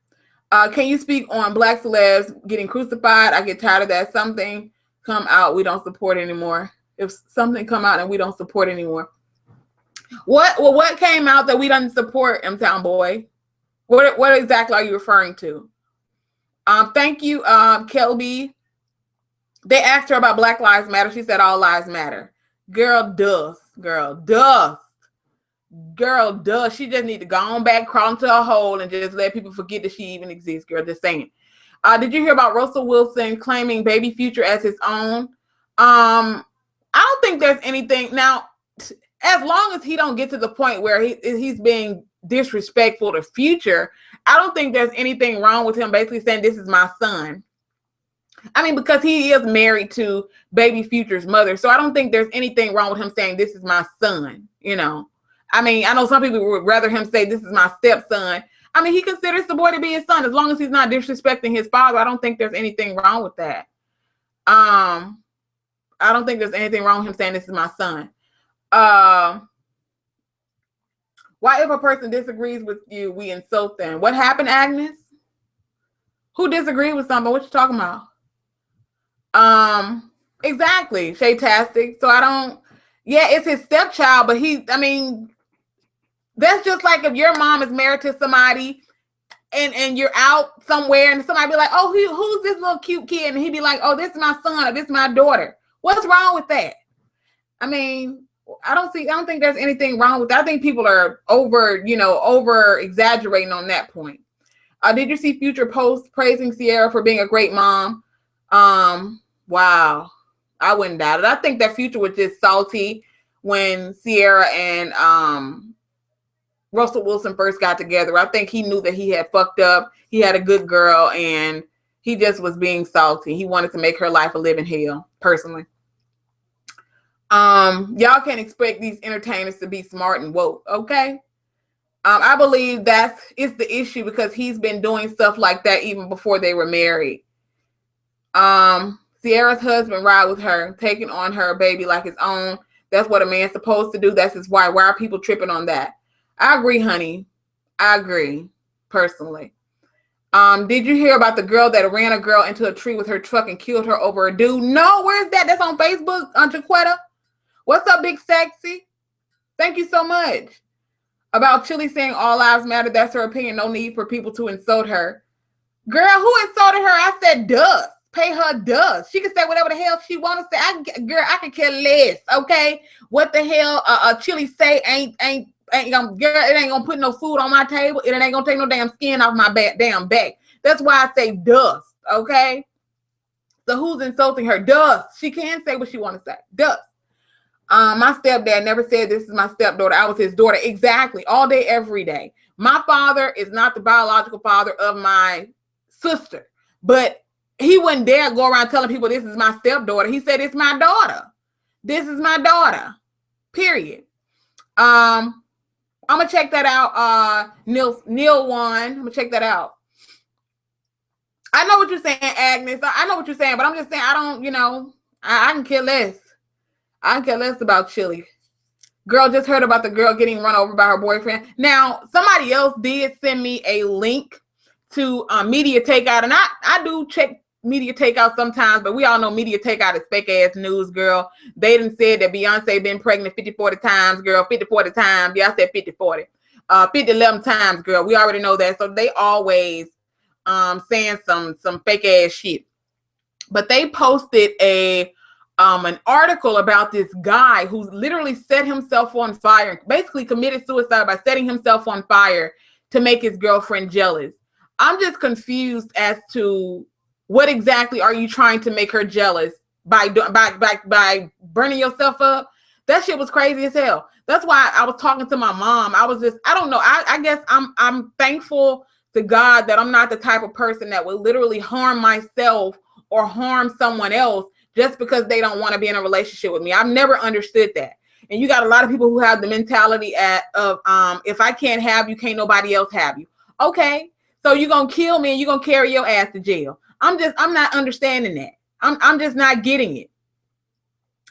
Can you speak on Black celebs getting crucified? I get tired of that. Something come out we don't support anymore. If something come out and we don't support anymore. What came out that we don't support M-Town Boy? What exactly are you referring to? Thank you, Kelby. They asked her about Black Lives Matter. She said all lives matter. Girl, dust. Girl, dust. Girl, dust. She just need to go on back, crawl into a hole, and just let people forget that she even exists. Girl, just saying. Did you hear about Russell Wilson claiming Baby Future as his own? I don't think there's anything now. As long as he don't get to the point where he's being disrespectful to Future, I don't think there's anything wrong with him basically saying this is my son. I mean, because he is married to Baby Future's mother, so I don't think there's anything wrong with him saying this is my son. You know, I mean, I know some people would rather him say this is my stepson. I mean, he considers the boy to be his son as long as he's not disrespecting his father. I don't think there's anything wrong with that. I don't think there's anything wrong with him saying this is my son. Why, if a person disagrees with you, we insult them? What happened, Agnes? Who disagreed with somebody? What you talking about? Exactly, Shaytastic. So I don't. Yeah, it's his stepchild, but I mean, that's just like if your mom is married to somebody, and you're out somewhere, and somebody be like, "Oh, who's this little cute kid?" And he'd be like, "Oh, this is my son, or this is my daughter." What's wrong with that? I mean, I don't think there's anything wrong with that. I think people are over exaggerating on that point. Did you see Future post praising Ciara for being a great mom? Wow. I wouldn't doubt it. I think that Future was just salty when Ciara and Russell Wilson first got together. I think he knew that he had fucked up. He had a good girl, and he just was being salty. He wanted to make her life a living hell, personally. Y'all can't expect these entertainers to be smart and woke, okay? I believe it's the issue because he's been doing stuff like that even before they were married. Ciara's husband ride with her, taking on her baby like his own. That's what a man's supposed to do. That's his wife. Why are people tripping on that? I agree, honey. I agree, personally. Did you hear about the girl that ran a girl into a tree with her truck and killed her over a dude? No, where's that? That's on Facebook, Jaquetta. What's up, Big Sexy? Thank you so much. About Chili saying all lives matter. That's her opinion. No need for people to insult her. Girl, who insulted her? I said dust. Pay her dust. She can say whatever the hell she want to say. I can care less. Okay, what the hell? Chili say ain't gonna. Girl, it ain't gonna put no food on my table. It ain't gonna take no damn skin off my damn back. That's why I say dust. Okay. So who's insulting her? Dust. She can say what she want to say. Dust. My stepdad never said this is my stepdaughter. I was his daughter. Exactly. All day, every day. My father is not the biological father of my sister, but he wouldn't dare go around telling people this is my stepdaughter. He said it's my daughter. This is my daughter. Period. I'm gonna check that out. Neil one. I'm gonna check that out. I know what you're saying, Agnes. I know what you're saying, but I'm just saying I don't. I can care less. I can care less about Chili. Girl just heard about the girl getting run over by her boyfriend. Now, somebody else did send me a link to Media Takeout, and I do check Media Takeout sometimes, but we all know Media Takeout is fake ass news, girl. They done said that Beyonce been pregnant 50-40 times, girl. 50-40 times. Yeah, I said 50-40. 50-11 times, girl. We already know that. So they always saying some fake ass shit. But they posted an article about this guy who literally set himself on fire, basically committed suicide by setting himself on fire to make his girlfriend jealous. I'm just confused as to what exactly are you trying to make her jealous by burning yourself up? That shit was crazy as hell. That's why I was talking to my mom. I don't know. I guess I'm thankful to God that I'm not the type of person that will literally harm myself or harm someone else just because they don't want to be in a relationship with me. I've never understood that. And you got a lot of people who have the mentality of if I can't have you, can't nobody else have you. Okay, so you're gonna kill me and you're gonna carry your ass to jail. I'm not understanding that. I'm just not getting it.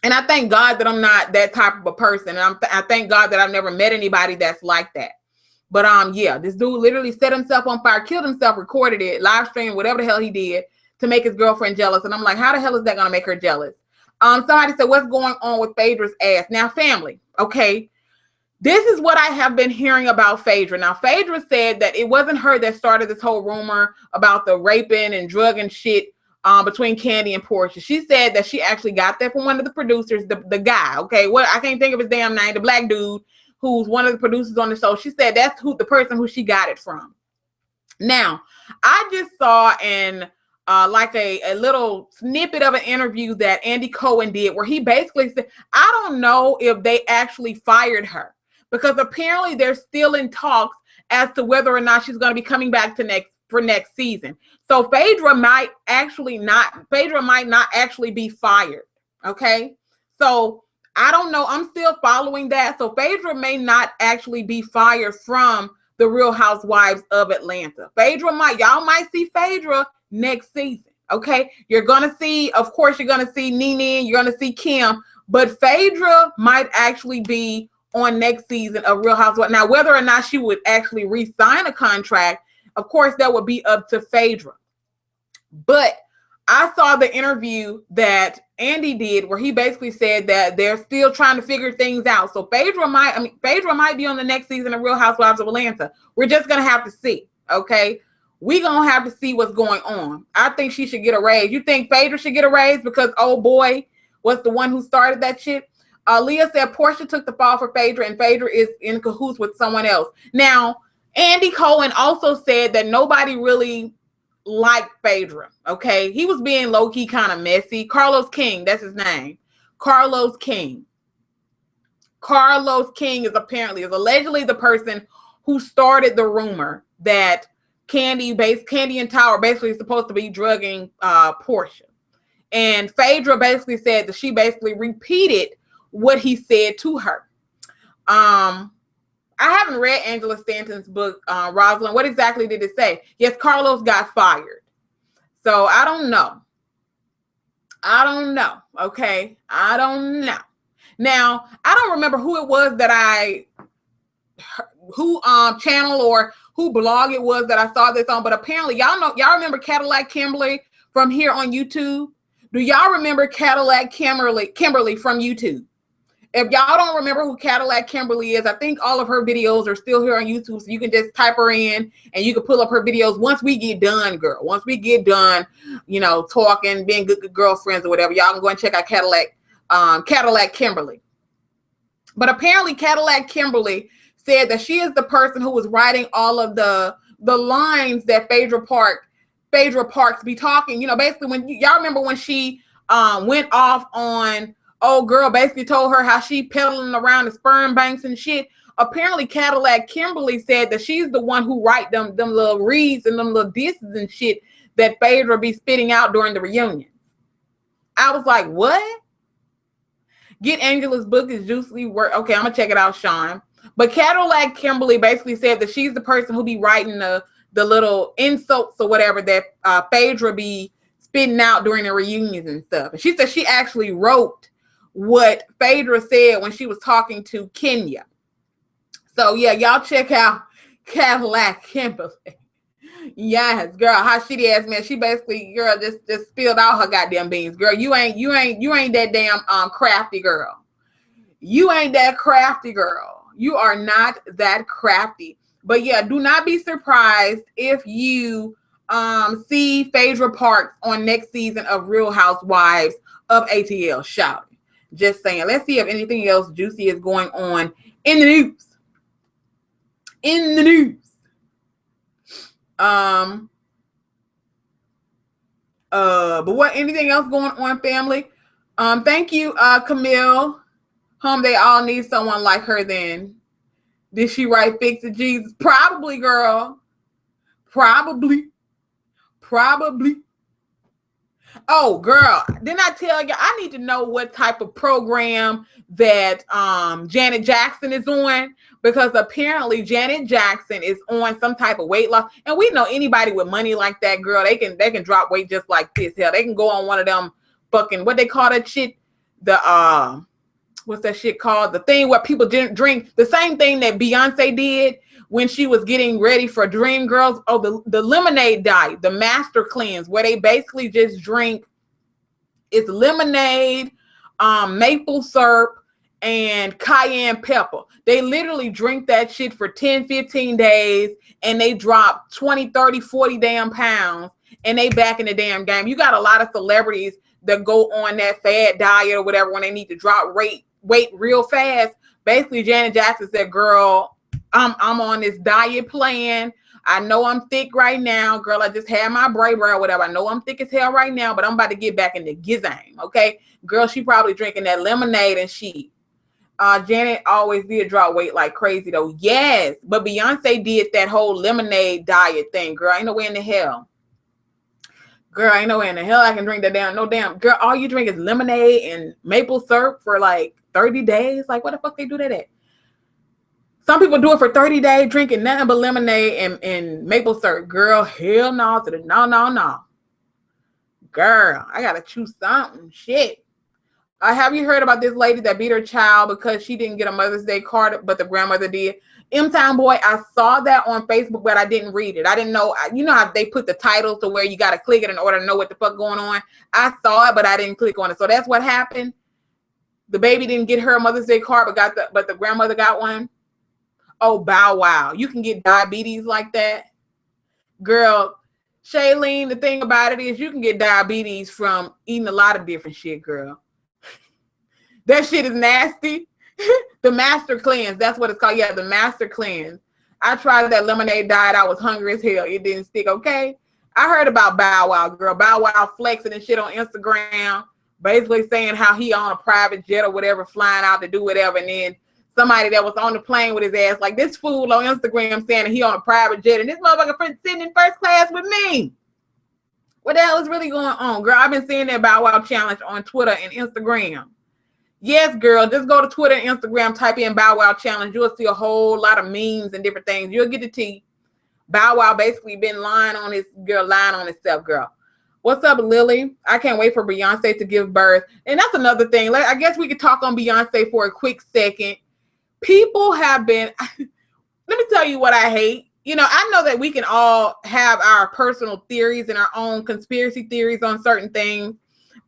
And I thank God that I'm not that type of a person. And I thank God that I've never met anybody that's like that. But yeah, this dude literally set himself on fire, killed himself, recorded it, live streamed, whatever the hell he did to make his girlfriend jealous. And I'm like, how the hell is that going to make her jealous? Somebody said, what's going on with Phaedra's ass? Now, family, okay, This is what I have been hearing about Phaedra. Now, Phaedra said that it wasn't her that started this whole rumor about the raping and drugging shit between Kandi and Portia. She said that she actually got that from one of the producers, the guy, okay? Well, I can't think of his damn name, the black dude who's one of the producers on the show. She said that's the person who she got it from. Now, I just saw in like a little snippet of an interview that Andy Cohen did where he basically said, I don't know if they actually fired her because apparently they're still in talks as to whether or not she's going to be coming back for next season. So Phaedra might not actually be fired. Okay. So I don't know. I'm still following that. So Phaedra may not actually be fired from the Real Housewives of Atlanta. Y'all might see Phaedra next season. Okay. You're going to see, of course, you're going to see Nene, you're going to see Kim, but Phaedra might actually be on next season of Real Housewives. Now, whether or not she would actually re-sign a contract, of course, that would be up to Phaedra. But I saw the interview that Andy did where he basically said that they're still trying to figure things out. So Phaedra might be on the next season of Real Housewives of Atlanta. We're just going to have to see, okay? We're going to have to see what's going on. I think she should get a raise. You think Phaedra should get a raise because old boy was the one who started that shit? Leah said Portia took the fall for Phaedra and Phaedra is in cahoots with someone else. Now, Andy Cohen also said that nobody really liked Phaedra, okay? He was being low-key kind of messy. Carlos King, that's his name. Carlos King. Carlos King is allegedly the person who started the rumor that Kandi and Tower basically supposed to be drugging Portia. And Phaedra basically said that she basically repeated what he said to her. I haven't read Angela Stanton's book, Rosalind. What exactly did it say? Yes, Carlos got fired. So I don't know. Okay. I don't know. Now, I don't remember who it was that who channel or who blog it was that I saw this on, but apparently y'all remember Cadillac Kimberly from here on YouTube? Do y'all remember Cadillac Kimberly from YouTube? If y'all don't remember who Cadillac Kimberly is, I think all of her videos are still here on YouTube. So you can just type her in and you can pull up her videos once we get done, girl. Once we get done, talking, being good girlfriends or whatever, y'all can go and check out Cadillac Kimberly. But apparently Cadillac Kimberly said that she is the person who was writing all of the lines that Phaedra Parks be talking. Basically when y'all remember when she went off on old girl, basically told her how she peddling around the sperm banks and shit. Apparently Cadillac Kimberly said that she's the one who write them little reads and them little disses and shit that Phaedra be spitting out during the reunion. I was like, what? Get Angela's book is juicy work. Okay, I'm gonna check it out, Sean. But Cadillac Kimberly basically said that she's the person who be writing the little insults or whatever that Phaedra be spitting out during the reunions and stuff. And she said she actually wrote what Phaedra said when she was talking to Kenya. So yeah, y'all check out Cadillac Kimberly. Yes, girl, how shitty ass man. She basically, girl, just spilled out her goddamn beans. Girl, you ain't that damn crafty girl. You ain't that crafty girl. You are not that crafty. But yeah, do not be surprised if you see Phaedra Parks on next season of Real Housewives of ATL. Shout. Just saying. Let's see if anything else juicy is going on in the news. But what? Anything else going on, family? Thank you, Camille. They all need someone like her. Then did she write Fix It Jesus? Probably, girl. Probably. Oh, girl, didn't I tell you? I need to know what type of program that Janet Jackson is on, because apparently Janet Jackson is on some type of weight loss. And we know anybody with money like that, girl, they can drop weight just like this. Hell, they can go on one of them fucking, what they call that shit? The what's that shit called? The thing where people drink the same thing that Beyonce did when she was getting ready for Dream Girls. Oh, the lemonade diet, the master cleanse, where they basically just drink, it's lemonade, maple syrup, and cayenne pepper. They literally drink that shit for 10, 15 days and they drop 20, 30, 40 damn pounds and they back in the damn game. You got a lot of celebrities that go on that fad diet or whatever when they need to drop weight real fast. Basically, Janet Jackson said, girl, I'm on this diet plan. I know I'm thick right now, girl. I just had my braid or whatever. I know I'm thick as hell right now, but I'm about to get back in the gizame, okay? Girl, she probably drinking that lemonade and shit. Janet always did drop weight like crazy, though. Yes, but Beyonce did that whole lemonade diet thing, girl. Ain't no way in the hell. Girl, ain't no way in the hell I can drink that down. No damn. Girl, all you drink is lemonade and maple syrup for like 30 days. Like, what the fuck they do that at? Some people do it for 30 days, drinking nothing but lemonade and maple syrup. Girl, hell no. No. Girl, I gotta choose something. Shit. Have you heard about this lady that beat her child because she didn't get a Mother's Day card, but the grandmother did? M-Town Boy, I saw that on Facebook, but I didn't read it. I didn't know. You know how they put the titles to where you got to click it in order to know what the fuck going on? I saw it, but I didn't click on it. So that's what happened. The baby didn't get her a Mother's Day card, but the grandmother got one. Oh, Bow Wow. You can get diabetes like that. Girl, Shailene, the thing about it is you can get diabetes from eating a lot of different shit, girl. That shit is nasty. The Master Cleanse. That's what it's called. Yeah, the Master Cleanse. I tried that lemonade diet. I was hungry as hell. It didn't stick, okay? I heard about Bow Wow, girl. Bow Wow flexing and shit on Instagram, basically saying how he on a private jet or whatever, flying out to do whatever. And then somebody that was on the plane with his ass, like this fool on Instagram saying that he on a private jet. And this motherfucker sitting in first class with me. What the hell is really going on, girl? I've been seeing that Bow Wow challenge on Twitter and Instagram. Yes, girl, just go to Twitter and Instagram, type in Bow Wow challenge. You'll see a whole lot of memes and different things. You'll get the tea. Bow Wow basically been lying on himself, girl. What's up, Lily? I can't wait for Beyonce to give birth. And that's another thing. I guess we could talk on Beyonce for a quick second. People have been, let me tell you what I hate. You know, I know that we can all have our personal theories and our own conspiracy theories on certain things.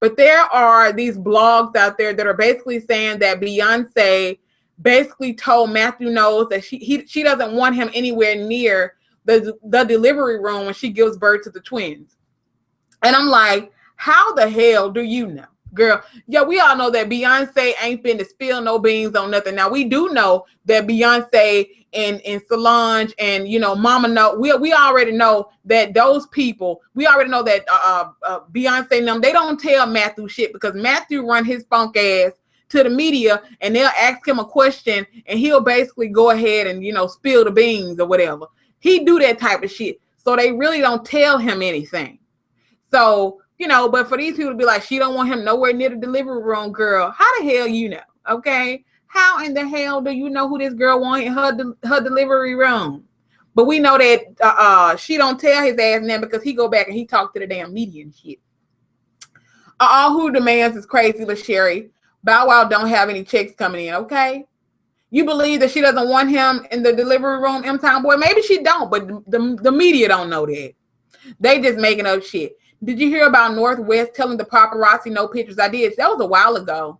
But there are these blogs out there that are basically saying that Beyonce basically told Matthew Knowles that she doesn't want him anywhere near the delivery room when she gives birth to the twins. And I'm like, how the hell do you know? Girl, yeah, we all know that Beyonce ain't been to spill no beans on nothing. Now, we do know that Beyonce and Solange and, you know, Mama know, we already know that those people, we already know that Beyonce and them, they don't tell Matthew shit because Matthew run his funk ass to the media and they'll ask him a question and he'll basically go ahead and, you know, spill the beans or whatever. He do that type of shit. So they really don't tell him anything. So, you know, but for these people to be like, she don't want him nowhere near the delivery room, girl, how the hell you know? Okay. How in the hell do you know who this girl want in her delivery room? But we know that she don't tell his ass now because he go back and he talk to the damn media and shit. Who demands is crazy, LaSherry. Bow Wow don't have any checks coming in, okay? You believe that she doesn't want him in the delivery room, M-Town Boy? Maybe she don't, but the media don't know that. They just making up shit. Did you hear about Northwest telling the paparazzi no pictures? I did. That was a while ago.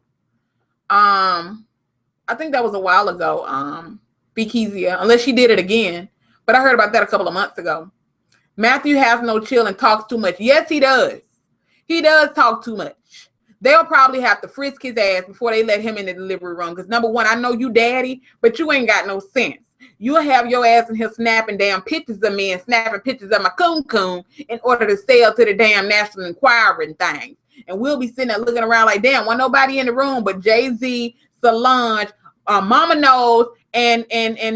I think that was a while ago. Be Kezia, unless she did it again. But I heard about that a couple of months ago. Matthew has no chill and talks too much. Yes, he does. He does talk too much. They'll probably have to frisk his ass before they let him in the delivery room. Because number one, I know you daddy, but you ain't got no sense. You'll have your ass in here snapping damn pictures of me and snapping pictures of my coon in order to sell to the damn National Enquirer and things. And we'll be sitting there looking around like, damn, wasn't nobody in the room but Jay-Z, Solange, Mama Knows, and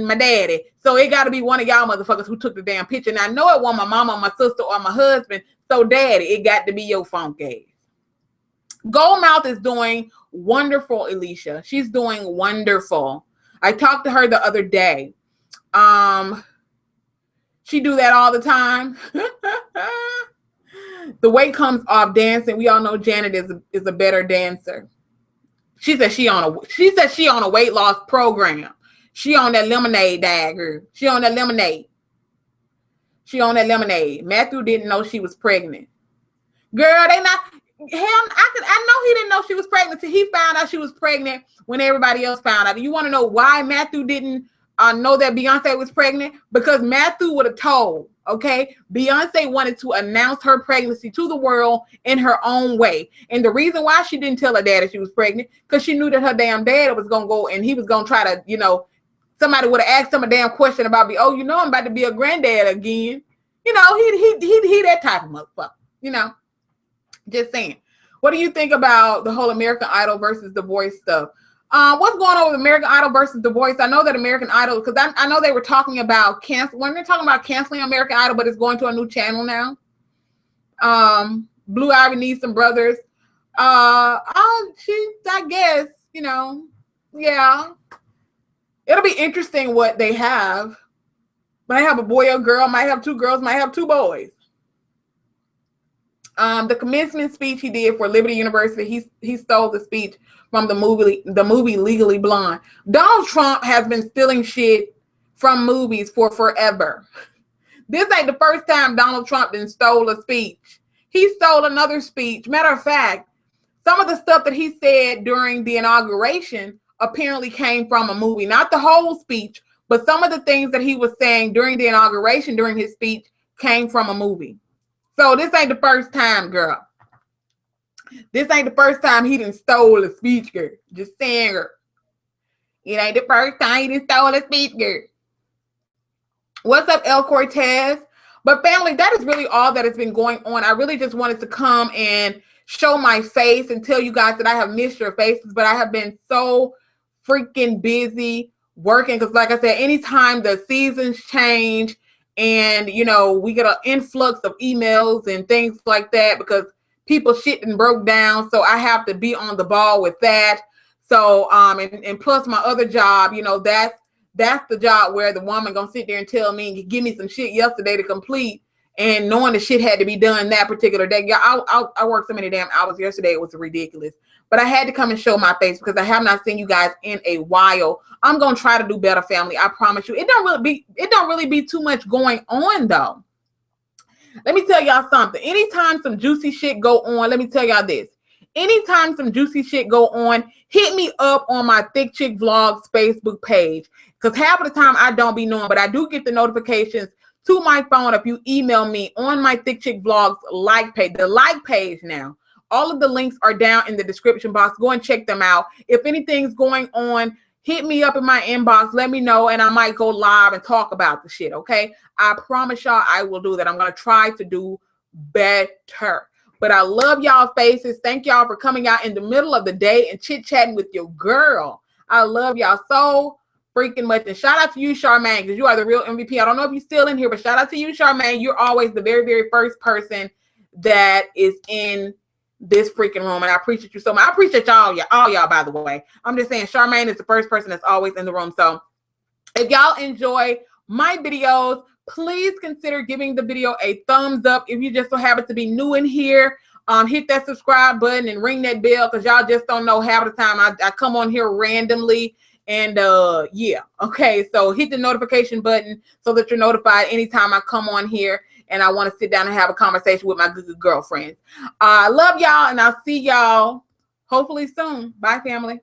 my daddy. So it got to be one of y'all motherfuckers who took the damn picture. And I know it wasn't my mama, my sister, or my husband. So daddy, it got to be your funk ass. Goldmouth is doing wonderful, Alicia. She's doing wonderful. I talked to her the other day. She do that all the time. The weight comes off dancing. We all know Janet is a better dancer. She said she on a weight loss program. She on that lemonade diet, girl. She on that lemonade. Matthew didn't know she was pregnant. Girl, they not. I know he didn't know she was pregnant till he found out she was pregnant when everybody else found out. You want to know why Matthew didn't know that Beyonce was pregnant? Because Matthew would have told, okay? Beyonce wanted to announce her pregnancy to the world in her own way. And the reason why she didn't tell her dad that she was pregnant, because she knew that her damn dad was going to go and he was going to try to, you know, somebody would have asked him a damn question about me. Oh, you know, I'm about to be a granddad again. You know, he that type of motherfucker, you know. Just saying. What do you think about the whole American Idol versus The Voice stuff? What's going on with American Idol versus The Voice? I know that American Idol, because I know they were talking about when they're talking about canceling American Idol, but it's going to a new channel now. Blue Ivy needs some brothers. I guess, you know, yeah. It'll be interesting what they have. Might have a boy or girl, might have two girls, might have two boys. The commencement speech he did for Liberty University, he stole the speech from the movie Legally Blonde. Donald Trump has been stealing shit from movies for forever. This ain't the first time Donald Trump done stole a speech. He stole another speech. Matter of fact, some of the stuff that he said during the inauguration apparently came from a movie. Not the whole speech, but some of the things that he was saying during the inauguration, during his speech, came from a movie. So this ain't the first time, girl. This ain't the first time he done stole a speech, girl. Just saying, girl. It ain't the first time he done stole a speech, girl. What's up, El Cortez? But family, that is really all that has been going on. I really just wanted to come and show my face and tell you guys that I have missed your faces, but I have been so freaking busy working because, like I said, anytime the seasons change, and, you know, we get an influx of emails and things like that because people shit and broke down. So I have to be on the ball with that. So, and plus my other job, you know, that's the job where the woman gonna sit there and tell me, give me some shit yesterday to complete. And knowing the shit had to be done that particular day. Yeah, I worked so many damn hours yesterday. It was ridiculous. But I had to come and show my face because I have not seen you guys in a while. I'm gonna try to do better, family. I promise you. It don't really be too much going on though. Let me tell y'all something. Anytime some juicy shit go on, let me tell y'all this. Anytime some juicy shit go on, hit me up on my ThickChickVlogs Facebook page. Because half of the time I don't be knowing, but I do get the notifications to my phone if you email me on my ThickChickVlogs like page. The like page now. All of the links are down in the description box. Go and check them out. If anything's going on, hit me up in my inbox. Let me know, and I might go live and talk about the shit, okay? I promise y'all I will do that. I'm going to try to do better. But I love y'all faces. Thank y'all for coming out in the middle of the day and chit-chatting with your girl. I love y'all so freaking much. And shout out to you, Charmaine, because you are the real MVP. I don't know if you're still in here, but shout out to you, Charmaine. You're always the very, very first person that is in this freaking room, and I appreciate you so much. I appreciate all y'all, by the way. I'm just saying, Charmaine is the first person that's always in the room. So if y'all enjoy my videos, please consider giving the video a thumbs up. If you just so happen to be new in here, hit that subscribe button and ring that bell, because y'all just don't know half the time I come on here randomly. And yeah, okay, so hit the notification button so that you're notified anytime I come on here and I want to sit down and have a conversation with my good girlfriends. I love y'all, and I'll see y'all hopefully soon. Bye, family.